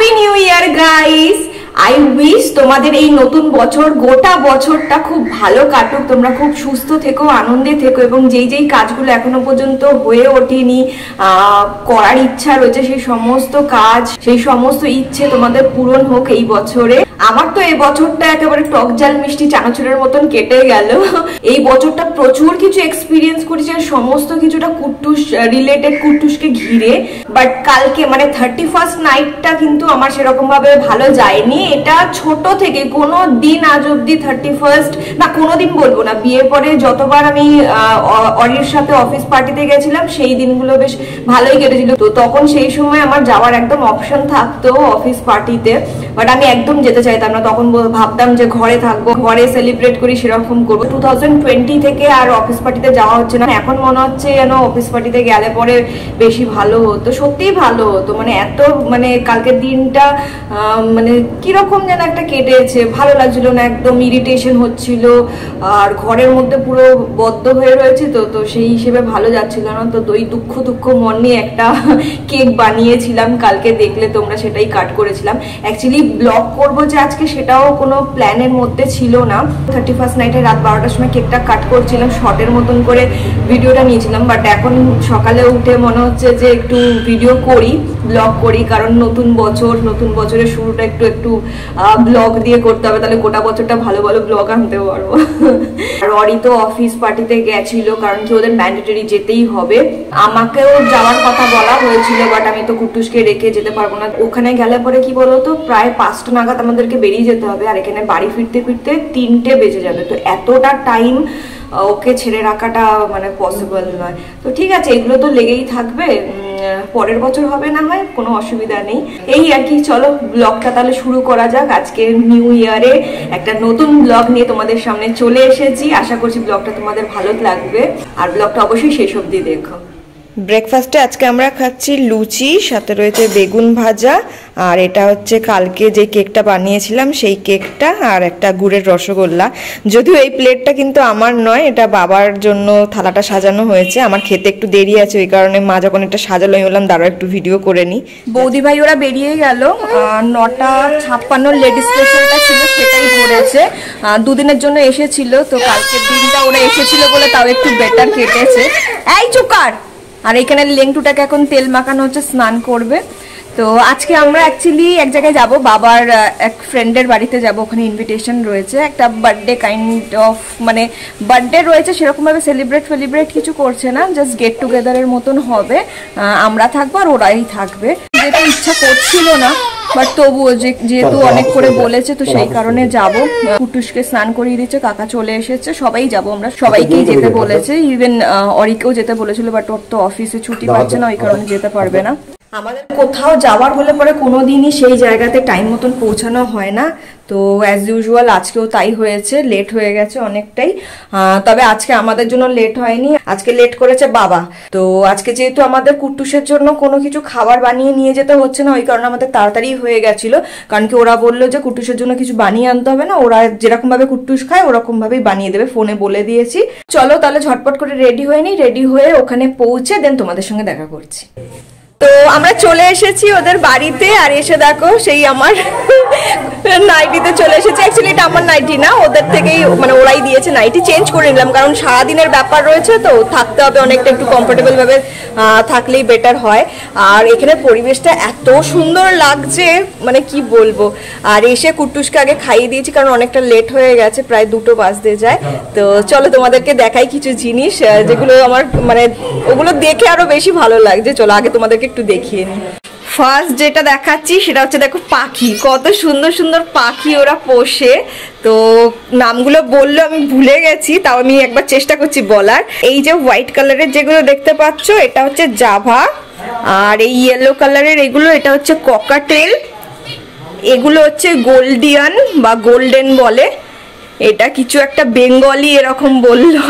Happy new year guys. I wish তোমাদের এই নতুন বছর গোটা বছরটা খুব ভালো কাটুক, তোমরা খুব সুস্থ থেকো, আনন্দে থেকো এবং যেই যেই কাজগুলো এখনো পর্যন্ত হয়ে ওঠেনি, করার ইচ্ছা রয়েছে, সেই সমস্ত কাজ, সেই সমস্ত ইচ্ছে তোমাদের পূরণ হোক এই বছরে। আমার তো এই বছরটা একেবারে টক জাল মিষ্টি চানাচুরের মতন কেটে গেল। এই বছরটা প্রচুর কিছু এক্সপিরিয়েন্স করেছি, সমস্ত কিছুটা কুট্টুস রিলেটেড, কুট্টুসকে ঘিরে। বাট কালকে মানে 31st নাইটটা কিন্তু আমার সেরকম ভাবে ভালো যায়নি। এটা ছোট থেকে কোনো দিন আজ অব্দি 31st না, কোনোদিন বলবো না, বিয়ের পরে যতবার আমি অরির সাথে অফিস পার্টিতে গেছিলাম সেই দিনগুলো বেশ ভালোই কেটেছিল। তো তখন সেই সময় আমার যাওয়ার একদম অপশন থাকতো অফিস পার্টিতে, বাট আমি একদম যেতে চাইতাম না। তখন ভাবতাম যে ঘরে থাকবো, ঘরে সেলিব্রেট করি, সেরকম করবো। 2020 থেকে আর অফিস পার্টিতে যাওয়া হচ্ছে না। এখন মনে হচ্ছে যেন অফিস পার্টিতে গেলে পরে বেশি ভালো হতো, সত্যিই ভালো হতো। মানে এত মানে কালকের দিনটা মানে কিরকম যেন একটা কেটেছে, ভালো লাগছিল না, একদম ইরিটেশন হচ্ছিল, আর ঘরের মধ্যে পুরো বদ্ধ হয়ে রয়েছে। তো সেই হিসেবে ভালো যাচ্ছিল না। তো ওই দুঃখ মন নিয়ে একটা কেক বানিয়েছিলাম, কালকে দেখলে তোমরা, সেটাই কাট করেছিলাম। অ্যাকচুয়ালি ব্লগ করবো যে আজকে, সেটাও কোনো প্ল্যানের মধ্যে ছিল না। 31st নাইটে রাত 12টার সময় কেকটা কাট করছিলাম, শর্টের মতন করে ভিডিওটা নিয়েছিলাম। বাট এখন সকালে উঠে মনে হচ্ছে যে একটু ভিডিও করি, ব্লগ করি, কারণ নতুন বছর, নতুন বছরের শুরুটা একটু ব্লগ দিয়ে করতে হবে, তাহলে গোটা বছরটা ভালো ভালো ব্লগ আনতে পারবো। আর অরি তো অফিস পার্টিতে গেছিল, কারণ কি ওদের ম্যান্ডেটরি যেতেই হবে। আমাকেও যাওয়ার কথা বলা হয়েছিল, বাট আমি তো কুট্টুসকে রেখে যেতে পারবো না। ওখানে গেলে পরে কি বলতো, প্রায় 5টা নাগাদ আমাদেরকে বেরিয়ে যেতে হবে, আর এখানে বাড়ি ফিরতে ফিরতে 3টে বেজে যাবে। তো এতটা টাইম ওকে ছেড়ে রাখাটা মানে পসিবল নয়। তো ঠিক আছে, এগুলো তো লেগেই থাকবে, পরের বছর হবে না হয়, কোনো অসুবিধা নেই। এই আর কি, চলো ব্লগটা তাহলে শুরু করা যাক। আজকে নিউ ইয়ারে একটা নতুন ব্লগ নিয়ে তোমাদের সামনে চলে এসেছি। আশা করছি ব্লগটা তোমাদের ভালো লাগবে, আর ব্লগটা অবশ্যই শেষ অবধি দেখো। ব্রেকফাস্টে আজকে আমরা খাচ্ছি লুচি, সাথে রয়েছে বেগুন ভাজা, আর এটা হচ্ছে কালকে যে কেকটা বানিয়েছিলাম সেই কেকটা, আর একটা গুড়ের রসগোল্লা। যদিও এই প্লেটটা কিন্তু আমার নয়, এটা বাবার জন্য থালাটা সাজানো হয়েছে। আমার খেতে একটু দেরি আছে, ওই কারণে মা যখন এটা সাজালো আমি বললাম দাঁড়াও একটু ভিডিও করে নি। বৌদি ভাই ওরা বেরিয়ে গেল, 9:56 লেডিস স্পেশালটা ছিল সেটাই ধরেছে। দুদিনের জন্য এসেছিল, তো কালকের দিনটা ওরা এসেছিল বলে তাও একটু বেটার কেটেছে। এই চুকার। আর এখানে লেংটুটাকে এখন তেল মাখানো হচ্ছে, স্নান করবে। তো আজকে আমরা অ্যাকচুয়ালি এক জায়গায় যাব, বাবার এক ফ্রেন্ডের বাড়িতে যাব। ওখানে ইনভিটেশন রয়েছে, একটা বার্থডে কাইন্ড অফ, মানে বার্থডে রয়েছে, সেরকমভাবে সেলিব্রেট কিছু করছে না, জাস্ট গেট টুগেদারের মতন হবে। আমরা থাকবো আর ওরাই থাকবে। যেটা ইচ্ছা করছিল না, বাট তবুও যেহেতু অনেক করে বলেছে, তো সেই কারণে যাব। কুটুসকে স্নান করিয়ে দিচ্ছে, কাকা চলে এসেছে, সবাই যাব আমরা, সবাইকেই যেতে বলেছে। ইভেন অরিকেও যেতে বলেছিল, বাট ওর তো অফিসে ছুটি পাচ্ছে না, ওই কারণে যেতে পারবে না। আমাদের কোথাও যাওয়ার হলে পরে কোনোদিনই সেই জায়গাতে টাইম মতন পৌঁছানো হয় না। তো অ্যাজ ইউজুয়াল আজকেও তাই হয়েছে, লেট হয়ে গেছে অনেকটাই। তবে আজকে আমাদের জন্য লেট হয়নি, আজকে লেট করেছে বাবা। তো আজকে যেহেতু আমাদের কুট্টুসের জন্য কোনো কিছু খাবার বানিয়ে নিয়ে যেতে হচ্ছে না, ওই কারণে আমাদের তাড়াতাড়ি হয়ে গেছিল। কারণ কি ওরা বললো যে কুট্টুসের জন্য কিছু বানিয়ে আনতে হবে না, ওরা যেরকম ভাবে কুট্টুস খায় ওরকম ভাবেই বানিয়ে দেবে, ফোনে বলে দিয়েছি। চলো তাহলে ঝটপট করে রেডি হয়ে নিই, রেডি হয়ে ওখানে পৌঁছে দেন তোমাদের সঙ্গে দেখা করছি। তো আমরা চলে এসেছি ওদের বাড়িতে, আর এসে দেখো সেই আমার নাইটিতে চলে এসেছে। অ্যাকচুয়ালি এটা আমার নাইটি না, ওদের থেকেই মানে ওরাই দিয়েছে নাইটি। চেঞ্জ করে নিলাম, কারণ সারাদিনের ব্যাপার রয়েছে, তো থাকতে হবে অনেকটা, একটু কমফোর্টেবল ভাবে থাকলেই বেটার হয়। আর এখানে পরিবেশটা এত সুন্দর লাগছে, মানে কি বলবো। আর এসে কুট্টুসকে আগে খাইয়ে দিয়েছি, কারণ অনেকটা লেট হয়ে গেছে, প্রায় 2টো বাজতে যায়। তো চলো তোমাদেরকে দেখাই কিছু জিনিস, যেগুলো আমার মানে ওগুলো দেখে আরো বেশি ভালো লাগছে। চলো আগে তোমাদেরকে একটু দেখিয়ে নিই। ফার্স্ট যেটা দেখাচ্ছি সেটা হচ্ছে, দেখো পাখি, কত সুন্দর সুন্দর পাখি ওরা পোষে। তো নামগুলো বললো আমি ভুলে গেছি, তাও আমি একবার চেষ্টা করছি বলার। এই যে হোয়াইট কালারের যেগুলো দেখতে পাচ্ছ, এটা হচ্ছে জাভা। আর এই ইয়েলো কালারের এগুলো, এটা হচ্ছে ককাটেল। এগুলো হচ্ছে গোল্ডিয়ান বা গোল্ডেন বলে। এটা কিছু একটা বেঙ্গলি এরকম বললো,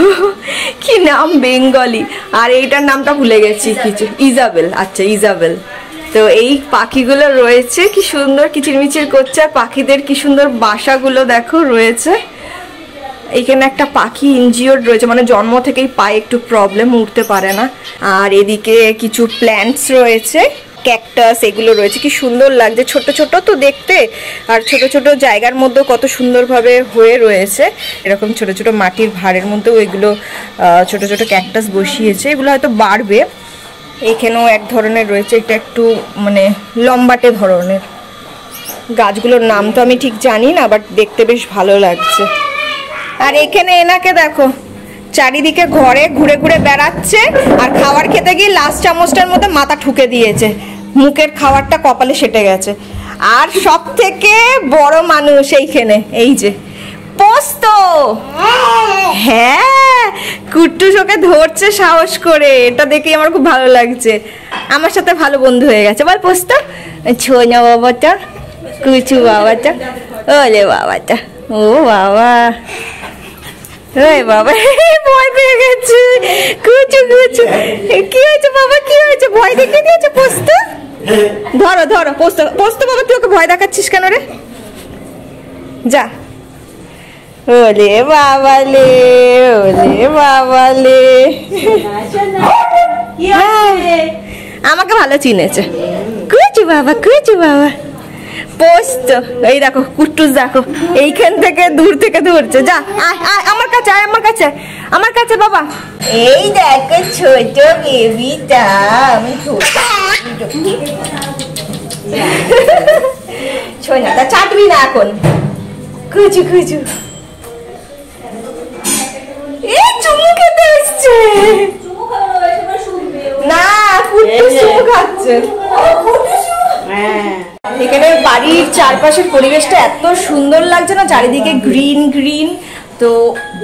কি নাম বেঙ্গলি। আর এইটার নামটা ভুলে গেছি, কিছু ইজাবেল। আচ্ছা ইজাবেল। তো এই পাখিগুলো রয়েছে, কি সুন্দর কিচিরমিচির করছে। আর পাখিদের কি সুন্দর বাসাগুলো দেখো রয়েছে। এখানে একটা পাখি ইনজিওর্ড রয়েছে, মানে জন্ম থেকেই পায়ে একটু প্রবলেম, উঠতে পারে না। আর এদিকে কিছু প্ল্যান্টস রয়েছে। ক্যাকটাস এগুলো রয়েছে, কি সুন্দর লাগছে, ছোট ছোট তো দেখতে, আর ছোট ছোট জায়গার মধ্যেও কত সুন্দরভাবে হয়ে রয়েছে। এরকম ছোট ছোট মাটির ভাঁড়ের মধ্যেও এগুলো ছোট ছোট ক্যাকটাস বসিয়েছে, এগুলো হয়তো বাড়বে। এখানেও এক ধরনের রয়েছে, এটা একটু মানে লম্বাটে ধরনের। গাছগুলোর নাম তো আমি ঠিক জানি না, বাট দেখতে বেশ ভালো লাগছে। আর এখানে এনাকে দেখো চারিদিকে ঘরে ঘুরে ঘুরে বেড়াচ্ছে, আর খাবার খেতে গিয়ে লাস্ট চামচটার মধ্যে মাথা ঠুকে দিয়েছে, মুখের খাবারটা কপালে সেটে গেছে। আর সব থেকে বড় মানুষ এইখানে, এই যে পোস্ত, হ্যাঁ কুট্টুস ওকে ধরছে সাহস করে, এটা দেখে আমার খুব ভালো লাগছে। আমার সাথে ভালো বন্ধু হয়ে গেছে, বল পোস্ত। ছোনা বাবাটা, কুচু বাবাটা, ওলে বাবাটা, ও বাবা, ওই বাবা ভয় পেয়ে গেছে, কুচু কুচু। কি হয়েছে বাবা, কি হয়েছে, ভয় দেখে দিয়েছে পোস্ত? ধরো ধরো পোস্ত, পোস্ত বাবা তুই ওকে ভয় দেখাচ্ছিস কেন রে? যা, ওলে বাবালে, ওলে বাবালে। আমাকে ভালো চিনেছে, কুচু বাবা, কুচু বাবা। পোস্ত, এই দেখো কুট্টুস দেখো এইখান থেকে দূর থেকে ধরছে। যা আমার কাছে, আমার কাছে, আমার কাছে বাবা। এই দেখো ছোট বেবিটা, আমি ছোনা তা চাটবি না এখন, কুচু কুচু। এই চুমু খেতে এসছে না, কুট্টুস চুমু খাচ্ছে। এখানে বাড়ির চারপাশের পরিবেশটা এত সুন্দর লাগছে না, চারিদিকে গ্রিন গ্রিন, তো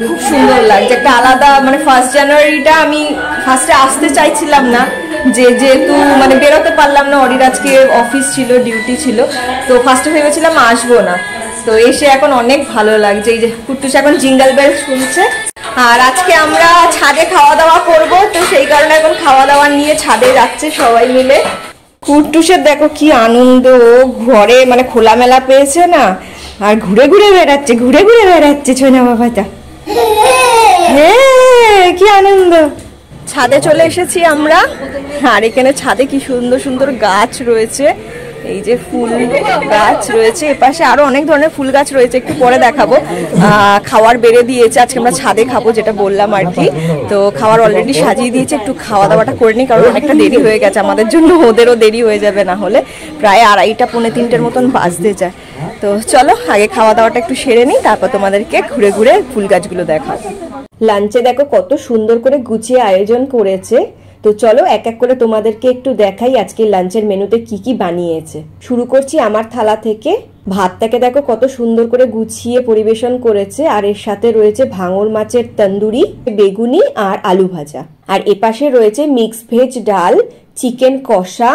খুব সুন্দর লাগছে। একটা আলাদা মানে 1 জানুয়ারিটা আমি ফার্স্টে আসতে চাইছিলাম না, যেহেতু মানে বেরোতে পারলাম না, অরির আজকে অফিস ছিল, ডিউটি ছিল, তো ফার্স্টে ভেবেছিলাম আসবো না। তো এসে এখন অনেক ভালো লাগছে। এই যে কুট্টুস এখন জিঙ্গল বেল শুনছে। আর আজকে আমরা ছাদে খাওয়া দাওয়া করব, তো সেই কারণে এখন খাওয়া দাওয়া নিয়ে ছাদে যাচ্ছে সবাই মিলে। কুট্টুসের দেখো কি আনন্দ, ঘরে মানে খোলামেলা পেয়েছে না, আর ঘুরে ঘুরে বেড়াচ্ছে, ঘুরে ঘুরে বেড়াচ্ছে ছোনা বাবাটা। হ্যাঁ কি আনন্দ। ছাদে চলে এসেছি আমরা, আর এখানে ছাদে কি সুন্দর সুন্দর গাছ রয়েছে, এই যে ফুল গাছ রয়েছে, এপাশে আরো অনেক ধরনের ফুল গাছ রয়েছে, একটু পরে দেখাবো। খাওয়ার বেড়ে দিয়েছে, আজকে আমরা ছাদে খাবো যেটা বললাম আর কি। তো খাওয়ার অলরেডি সাজিয়ে দিয়েছে, একটু খাওয়া দাওয়াটা করে নিই, কারণ অনেকটা দেরি হয়ে গেছে আমাদের জন্য, ওদেরও দেরি হয়ে যাবে না হলে, প্রায় 2:30 পৌনে 3টের মতন বাজতে যায়। তো চলো আগে খাওয়া দাওয়াটা একটু সেরে নিই, তারপর তোমাদেরকে ঘুরে ঘুরে ফুল গাছগুলো দেখাবো। লাঞ্চে দেখো কত সুন্দর করে গুছিয়ে আয়োজন করেছে, তো চলো এক এক করে তোমাদেরকে একটু দেখাই আজকে লাঞ্চের মেনুতে কি কি বানিয়েছে। শুরু করছি আমার থালা থেকে। ভাতটাকে দেখো কত সুন্দর করে গুছিয়ে পরিবেশন করেছে, আর এর সাথে রয়েছে ভাঙর মাছের তন্দুরি, বেগুনি আর আলু ভাজা। আর এপাশে রয়েছে মিক্স ভেজ ডাল, চিকেন কষা,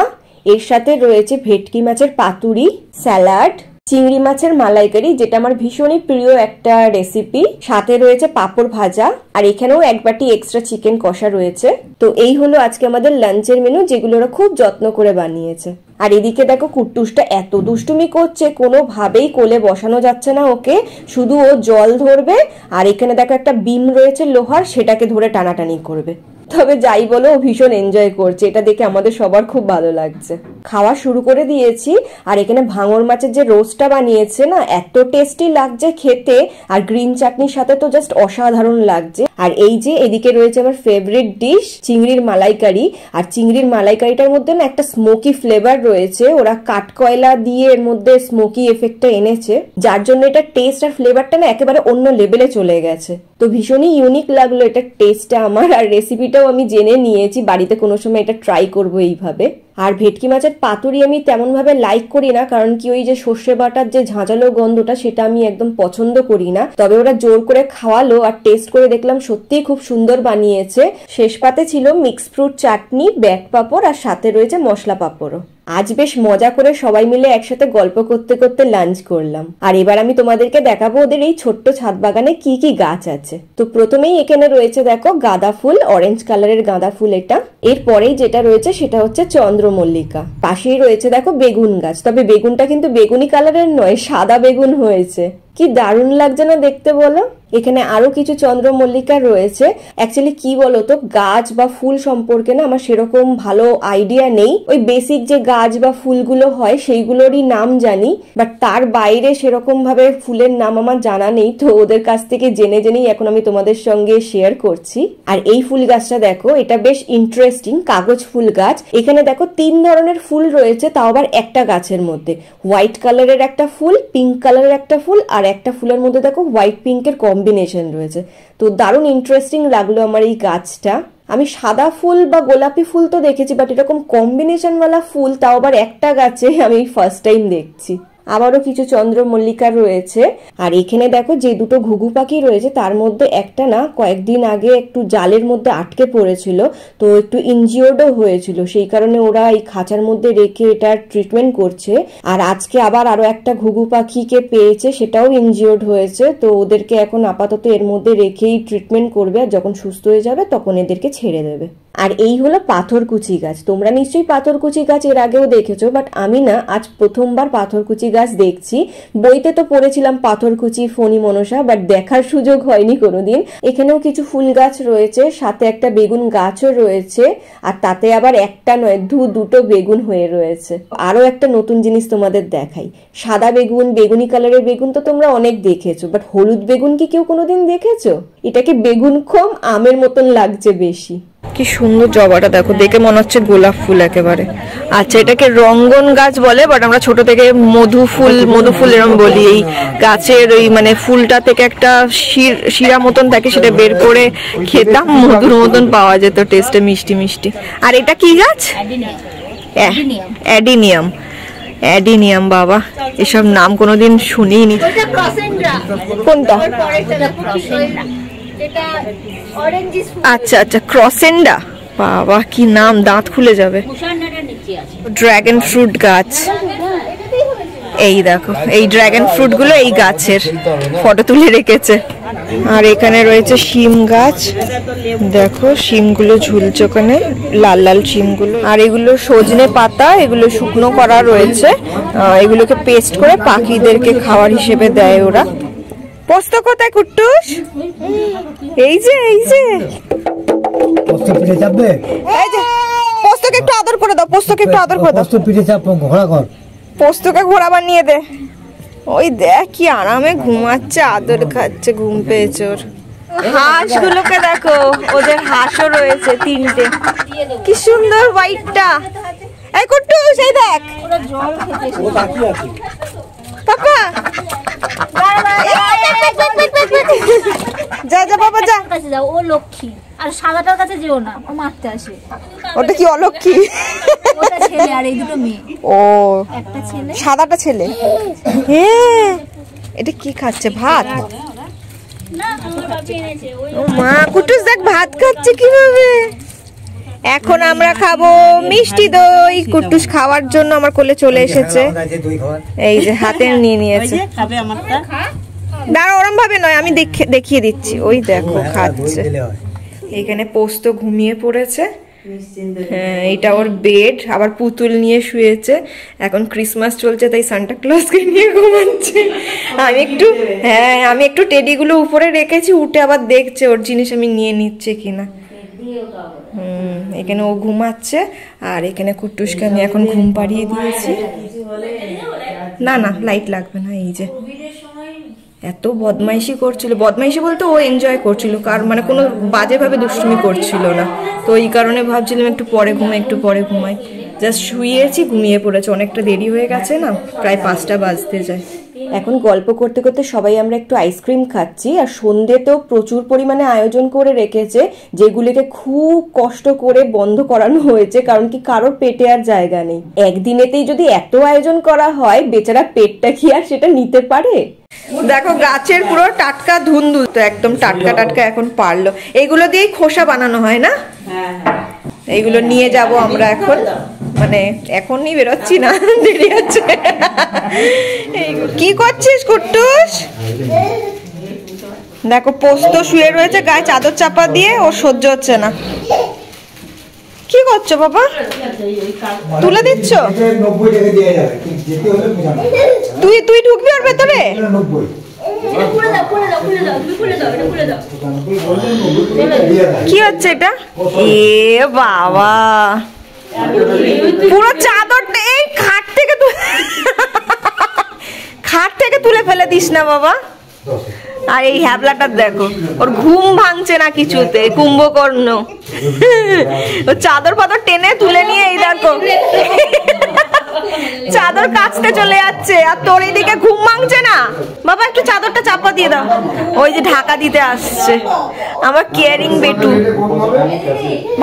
এর সাথে রয়েছে ভেটকি মাছের পাতুরি, স্যালাড, চিংড়ি মাছের মালাইকারি, যেটা আমার ভীষণই প্রিয় একটা রেসিপি, সাথে রয়েছে পাঁপড় ভাজা, আর এখানেও এক বাটি এক্সট্রা চিকেন কষা রয়েছে। তো এই হলো আজকে আমাদের লাঞ্চের মেনু, যেগুলো ওরা খুব যত্ন করে বানিয়েছে। আর এদিকে দেখো কুট্টুসটা এত দুষ্টুমি করছে, কোনোভাবেই কোলে বসানো যাচ্ছে না ওকে, শুধু ও জল ধরবে, আর এখানে দেখো একটা বিম রয়েছে লোহার, সেটাকে ধরে টানাটানি করবে। তবে যাই বলো ও ভীষণ এনজয় করছে, এটা দেখে আমাদের সবার খুব ভালো লাগছে। খাওয়া শুরু করে দিয়েছি, আর এখানে ভাঙর মাছের যে রোস্টটা বানিয়েছে না, এত টেস্টি লাগছে খেতে, আর গ্রিন চাটনির সাথে তো জাস্ট অসাধারণ লাগছে। আর এই যে এদিকে রয়েছে আমার ফেভারিট ডিশ চিংড়ির মালাইকারি, আর চিংড়ির মালাইকারিটার মধ্যে না একটা স্মোকি ফ্লেভার রয়েছে, ওরা কাঠকয়লা দিয়ে এর মধ্যে স্মোকি এফেক্টটা এনেছে, যার জন্য এটা টেস্ট আর ফ্লেভারটা না একেবারে অন্য লেভেলে চলে গেছে। তো ভীষণই ইউনিক লাগলো এটা টেস্টটা আমার, আর রেসিপিটাও আমি জেনে নিয়েছি, বাড়িতে কোনো সময় এটা ট্রাই করবো এইভাবে। আর ভেটকি মাছের পাতুরি আমি তেমন ভাবে লাইক করি না, কারণ কি ওই যে সর্ষে বাটার যে ঝাঁঝালো গন্ধটা সেটা আমি একদম পছন্দ করি না। তবে ওরা জোর করে খাওয়ালো, আর টেস্ট করে দেখলাম সত্যিই খুব সুন্দর বানিয়েছে। শেষ পাতে ছিল মিক্স ফ্রুট চাটনি, ব্যাট পাঁপড়, আর সাথে রয়েছে মশলা পাঁপড়ও। আজ বেশ মজা করে সবাই মিলে একসাথে গল্প করতে করতে লাঞ্চ করলাম। আর এবার আমি তোমাদেরকে দেখাবো ওদের এই ছোট্ট ছাদ বাগানে কি কি গাছ আছে। তো প্রথমেই এখানে রয়েছে দেখো গাঁদা ফুল, অরেঞ্জ কালারের গাঁদা ফুল এটা। এরপরেই যেটা রয়েছে সেটা হচ্ছে চন্দ্রমল্লিকা। পাশেই রয়েছে দেখো বেগুন গাছ, তবে বেগুনটা কিন্তু বেগুনি কালারের নয়, সাদা বেগুন হয়েছে। কি দারুণ লাগছে না দেখতে বলো। এখানে আরো কিছু চন্দ্রমল্লিকা রয়েছে। অ্যাকচুয়ালি কি বলতো, গাছ বা ফুল সম্পর্কে না আমার সেরকম ভালো আইডিয়া নেই। ওই বেসিক যে গাছ বা ফুলগুলো হয় সেইগুলোরই নাম জানি, বাট তার বাইরে সেরকম ভাবে ফুলের নাম আমার জানা নেই। তো ওদের কাছ থেকে জেনে জেনেই এখন আমি তোমাদের সঙ্গে শেয়ার করছি। আর এই ফুল গাছটা দেখো, এটা বেশ ইন্টারেস্টিং, কাগজ ফুল গাছ। এখানে দেখো 3 ধরনের ফুল রয়েছে, তাও আবার একটা গাছের মধ্যে। হোয়াইট কালারের একটা ফুল, পিঙ্ক কালারের একটা ফুল, আর একটা ফুলের মধ্যে দেখো হোয়াইট পিঙ্কের কম্বিনেশন রয়েছে। তো দারুণ ইন্টারেস্টিং লাগলো আমার এই গাছটা। আমি সাদা ফুল বা গোলাপি ফুল তো দেখেছি, বাট এরকম কম্বিনেশন ওয়ালা ফুল তাও আবার একটা গাছে আমি ফার্স্ট টাইম দেখছি। আবারও কিছু চন্দ্রমল্লিকা রয়েছে। আর এখানে দেখো যে দুটো ঘুঘু পাখি রয়েছে, তার মধ্যে একটা না কয়েকদিন আগে একটু জালের মধ্যে আটকে পড়েছিল, তো একটু ইনজিওর্ডও হয়েছিল, সেই কারণে ওরা এই খাঁচার মধ্যে রেখে এটার ট্রিটমেন্ট করছে। আর আজকে আবার আরো একটা ঘুঘু পাখিকে পেয়েছে, সেটাও ইনজিওর্ড হয়েছে, তো ওদেরকে এখন আপাতত এর মধ্যে রেখেই ট্রিটমেন্ট করবে, আর যখন সুস্থ হয়ে যাবে তখন এদেরকে ছেড়ে দেবে। আর এই হলো পাথরকুচি গাছ। তোমরা নিশ্চয়ই পাথরকুচি গাছ এর আগেও দেখেছো, বাট আমি না আজ প্রথমবার পাথরকুচি গাছ দেখছি। বইতে তো পড়েছিলাম পাথরকুচি, ফণী মনসা, বাট দেখার সুযোগ হয়নি কোনোদিন। এখানেও কিছু ফুল গাছ রয়েছে, সাথে একটা বেগুন গাছও রয়েছে, আর তাতে আবার একটা নয় দুটো বেগুন হয়ে রয়েছে। আরো একটা নতুন জিনিস তোমাদের দেখাই, সাদা বেগুন, বেগুনি কালারের বেগুন তো তোমরা অনেক দেখেছো, বাট হলুদ বেগুন কি কেউ কোনোদিন দেখেছো? এটাকে বেগুন কম আমের মতন লাগছে বেশি। কি সুন্দর জবাটা দেখো, দেখে মনে হচ্ছে গোলাপ ফুল একেবারে। আচ্ছা, এটাকে রঙ্গন গাছ বলে, বাট আমরা ছোট থেকে মধু ফুল এরকম বলি। এই গাছের ওই মানে ফুলটা থেকে একটা শিরা মতন থাকে, সেটা বের করে খেতাম, মধুর মতন পাওয়া যেত, টেস্টে মিষ্টি মিষ্টি। আর এটা কি গাছ? অ্যাডিনিয়াম। অ্যাডিনিয়াম, বাবা এসব নাম কোনোদিন শুনিনি। কোনটা? আচ্ছা আচ্ছা, ক্রসেন্ডা, বাবা কি নাম, দাঁত খুলে যাবে। ড্রাগন ফ্রুট গাছ, এই দেখো এই ড্রাগন ফ্রুট গুলো এই গাছের ফটো তুলে রেখেছে। আর এখানে রয়েছে শিম গাছ, দেখো শিমগুলো ঝুলছে ওখানে, লাল লাল শিমগুলো। আর এগুলো সজনে পাতা, এগুলো শুকনো করা রয়েছে, এগুলোকে পেস্ট করে পাখিদেরকে খাবার হিসেবে দেয় ওরা। পোস্ত কোথায় কুট্টুস? এই যে পোস্ত পিঠে চাপবে, এই যে পোস্তকে একটু আদর করে দাও, পোস্তকে একটু আদর করে দাও। পোস্ত পিঠে চাপ, ঘোড়া কর, পোস্তকে ঘোড়া বানিয়ে দে। ওই দেখ কি আরামে ঘুমাচ্ছে, আদর খাচ্ছে, ঘুম পেয়েছে ওর। হাঁসগুলোকে দেখো, ওদের হাঁসও রয়েছে 3টে, কি সুন্দর হোয়াইটটা। এই কুট্টুস, এই দেখ পাপা, যা যা বাবা যা, ও লক্ষ্মী। আর সাদাটার কাছে যেও না, ও মারতে আসে। ওটা কি অলক্ষ্মী? ওটা ছেলে আর এই দুটো মেয়ে। ও, একটা ছেলে, সাদাটা ছেলে। হ্যাঁ, এটা কি খাচ্ছে? ভাত? না আমার বাবা এনেছে। ওই ও মা, কুটুস দেখ ভাত খাচ্ছে কিভাবে। এখন আমরা খাবো মিষ্টি দই। কুটুস খাওয়ার জন্য আমার কোলে চলে এসেছে, এই যে হাতে নিয়ে নিয়েছে। দাঁড়া, ওরম ভাবে নয়, আমি দেখিয়ে দিচ্ছি। ওই দেখো খাচ্ছে। এখানে পোস্ত ঘুমিয়ে পড়েছে, হ্যাঁ এটা ওর বেড। আবার পুতুল নিয়ে শুয়েছে, এখন ক্রিসমাস চলছে তাই সান্টা ক্লজকে নিয়ে ঘুমাচ্ছে। আমি একটু টেডিগুলো উপরে রেখেছি, উঠে আবার দেখছে ওর জিনিস আমি নিয়ে নিচ্ছে কিনা। এখানে ও ঘুমাচ্ছে, আর এখানে কুট্টুসকে আমি এখন ঘুম পাড়িয়ে দিয়েছি। না না, লাইট লাগবে না। এই যে এত বদমাইশি করছিল, বদমাইশি বলতে ও এনজয় করছিল, কার মানে কোনো বাজে ভাবে দুষ্টুমি করছিল না। তো এই কারণে ভাবছিলাম একটু পরে ঘুমাই। জাস্ট শুয়েছি, ঘুমিয়ে পড়েছে। অনেকটা দেরি হয়ে গেছে না, প্রায় 5টা বাজতে যায়। এখন গল্প করতে করতে সবাই আমরা একটু আইসক্রিম খাচ্ছি। আর সন্ধ্যেতেও প্রচুর পরিমাণে আয়োজন করে রেখেছে, যেগুলিকে খুব কষ্ট করে বন্ধ করানো হয়েছে, কারণ কি কারোর পেটে আর জায়গা নেই। একদিনেতেই যদি এত আয়োজন করা হয়, বেচারা পেটটা কি আর সেটা নিতে পারে? দেখো গাছের পুরো টাটকা ধুন্দুল, তো একদম টাটকা এখন পারলো। এইগুলো দিয়েই খোসা বানানো হয় না? এইগুলো নিয়ে যাব আমরা এখন, মানে এখনই বেরোচ্ছি না, দেরি আছে। কি করছিস কুট্টুস? দেখো পোস্ত শুয়ে রয়েছে গায়ে চাদর চাপা দিয়ে, ওর সহ্য হচ্ছে না। কি করছো বাবা? তুলে দিচ্ছ? তুই ঢুকবি ওর ভেতরে? কি হচ্ছে এটা? এ বাবা, পুরো চাদরটা এই খাট থেকে তুলে ফেলে দিস না বাবা। আর এই হ্যাবলাটা দেখো, ওর ঘুম ভাঙছে না কিছুতে, কুম্ভকর্ণ। ও চাদর ফাদর টেনে তুলে নিয়ে এই দেখো চাদর কাচতে চলে যাচ্ছে, আর তোর এইদিকে ঘুম ভাঙছে না বাবা। একটু চাদরটা চাপা দিয়ে দাও, ওই যে ঢাকা দিতে আসছে আমার কেয়ারিং বেটু,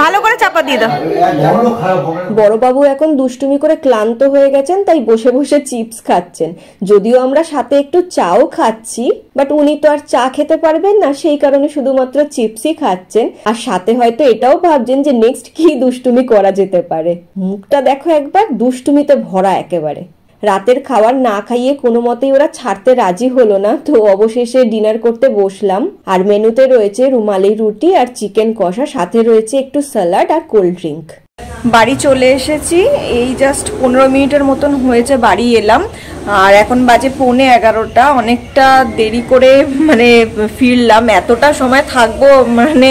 ভালো করে চাপা দিয়ে দাও। বড়বাবু এখন দুষ্টুমি করে ক্লান্ত হয়ে গেছেন, তাই বসে বসে চিপস খাচ্ছেন। যদিও আমরা সাথে একটু চাও খাচ্ছি, বাট উনি তো আর চা খেতে পারবেন না, সেই কারণে শুধুমাত্র চিপসই খাচ্ছেন। আর সাথে হয়তো এটাও ভাবছেন যে নেক্সট কি দুষ্টুমি করা যেতে পারে। মুখটা দেখো একবার, দুষ্টুমিতে ভরা একেবারে। রাতের খাবার না খাইয়ে কোনো মতেই ওরা ছাড়তে রাজি হলো না, তো অবশেষে ডিনার করতে বসলাম। আর মেনুতে রয়েছে রুমালি রুটি আর চিকেন কষা, সাথে রয়েছে একটু স্যালাড আর কোল্ড ড্রিঙ্ক। বাড়ি চলে এসেছি, এই জাস্ট 15 মিনিটের মতন হয়েছে বাড়ি এলাম। আর এখন বাজে 11:15, অনেকটা দেরি করে মানে ফিরলাম। এতটা সময় থাকবো মানে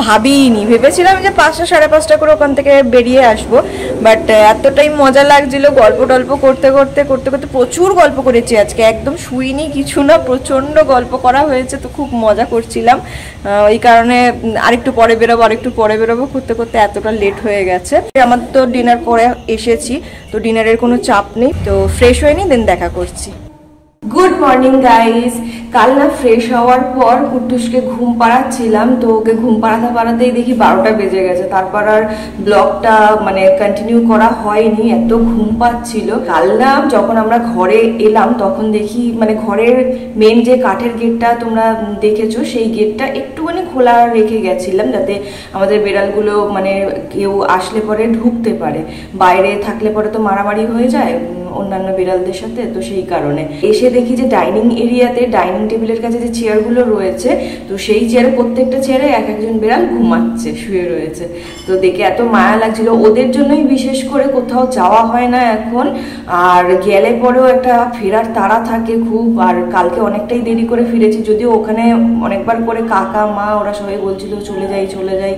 ভাবিনি, ভেবেছিলাম যে 5টা 5:30 করে ওখান থেকে বেরিয়ে আসবো, বাট এতটাই মজা লাগছিল গল্প টল্প করতে করতে প্রচুর গল্প করেছি আজকে, একদম শুইনি কিছু না, প্রচন্ড গল্প করা হয়েছে। তো খুব মজা করছিলাম, ওই কারণে আরেকটু পরে বেরোবো করতে করতে এতটা লেট হয়ে গেছে। আমার তো ডিনার করে এসেছি, তো ডিনারের কোনো চাপ নেই, তো ফ্রেশ হয়ে নি দেন দেখা করছি। Good morning guys. কাল না ফ্রেশ হওয়ার পর কুট্টুসকে ঘুম পাড়াচ্ছিলাম, তো ওকে ঘুম পাড়াতেই দেখি 12টা বেজে গেছে। তারপর আর ব্লগটা মানে কন্টিনিউ করা হয়নি, এত ঘুম পাচ্ছিল। কাল না যখন আমরা ঘরে এলাম তখন দেখি মানে ঘরের মেন যে কাঠের গেটটা তোমরা দেখেছো, সেই গেটটা একটুখানি খোলা রেখে গেছিলাম, যাতে আমাদের বেড়ালগুলো মানে কেউ আসলে পরে ঢুকতে পারে। বাইরে থাকলে পরে তো মারামারি হয়ে যায় অন্যান্য বিড়ালদের সাথে, তো সেই কারণে এসে দেখি যে ডাইনিং এরিয়াতে ডাইনিং টেবিলের কাছে যে চেয়ারগুলো রয়েছে, তো সেই চেয়ারে প্রত্যেকটা চেয়ারে এক একজন বিড়াল ঘুমাচ্ছে, শুয়ে রয়েছে। তো দেখে এত মায়া লাগছিল, ওদের জন্যই বিশেষ করে কোথাও যাওয়া হয় না এখন। আর গেলে পরেও একটা ফেরার তাড়া থাকে খুব। আর কালকে অনেকটাই দেরি করে ফিরেছি, যদিও ওখানে অনেকবার করে কাকা মা ওরা সবাই বলছিল চলে যাই,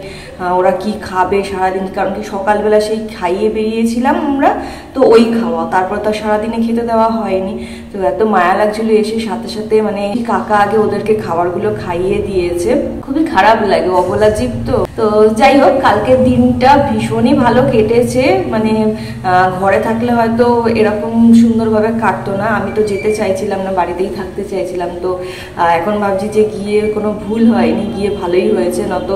ওরা কি খাবে সারাদিন, কারণ কি সকালবেলা সেই খাইয়ে বেরিয়েছিলাম আমরা, তো ওই খাওয়া, তারপর তো সারাদিনে খেতে দেওয়া হয়নি। তো এত মায়া লাগছিল এসে, সাথে সাথে মানে কাকা আগে ওদেরকে খাবারগুলো খাইয়ে দিয়েছে। খুবই খারাপ লাগে, অবলা জীব তো যাই হোক, কালকের দিনটা ভীষণই ভালো কেটেছে। মানে ঘরে থাকলে হয়তো এরকম সুন্দরভাবে কাটতো না। আমি তো যেতে চাইছিলাম না, বাড়িতেই থাকতে চাইছিলাম। তো এখন ভাবছি যে গিয়ে কোনো ভুল হয়নি, গিয়ে ভালোই হয়েছে। নত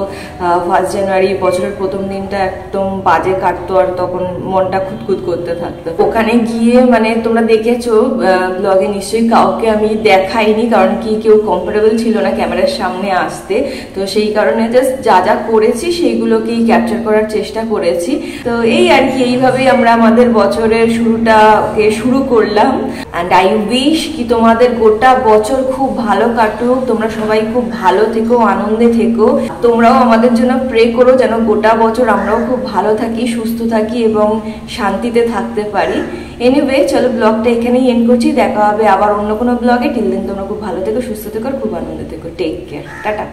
1 জানুয়ারি বছরের প্রথম দিনটা একদম বাজে কাটতো, আর তখন মনটা খুঁতখুত করতে থাকতো। ওখানে গিয়ে মানে তোমরা দেখেছো ব্লগে নিশ্চয়ই, কাউকে আমি দেখাইনি, কারণ কি কেউ কমফোর্টেবল ছিল না ক্যামেরার সামনে আসতে। তো সেই কারণে জাস্ট যা করেছি সেইগুলোকেই ক্যাপচার করার চেষ্টা করেছি। তো এই আর কি, এইভাবেই আমরা আমাদের বছরের শুরুটাকে শুরু করলাম। অ্যান্ড আই উইশ কি তোমাদের গোটা বছর খুব ভালো কাটুক, তোমরা সবাই খুব ভালো থেকো, আনন্দে থেকো। তোমরাও আমাদের জন্য প্রে করো যেন গোটা বছর আমরাও খুব ভালো থাকি, সুস্থ থাকি এবং শান্তিতে থাকতে পারি। এনিওয়ে, চলো ব্লগটা এখানেই এন্ড করছি। দেখা হবে আবার অন্য কোনো ব্লগে। টিল দেন তোমরা খুব ভালো থেকো, সুস্থ থেকো, খুব আনন্দে থেকো। Take care, tata.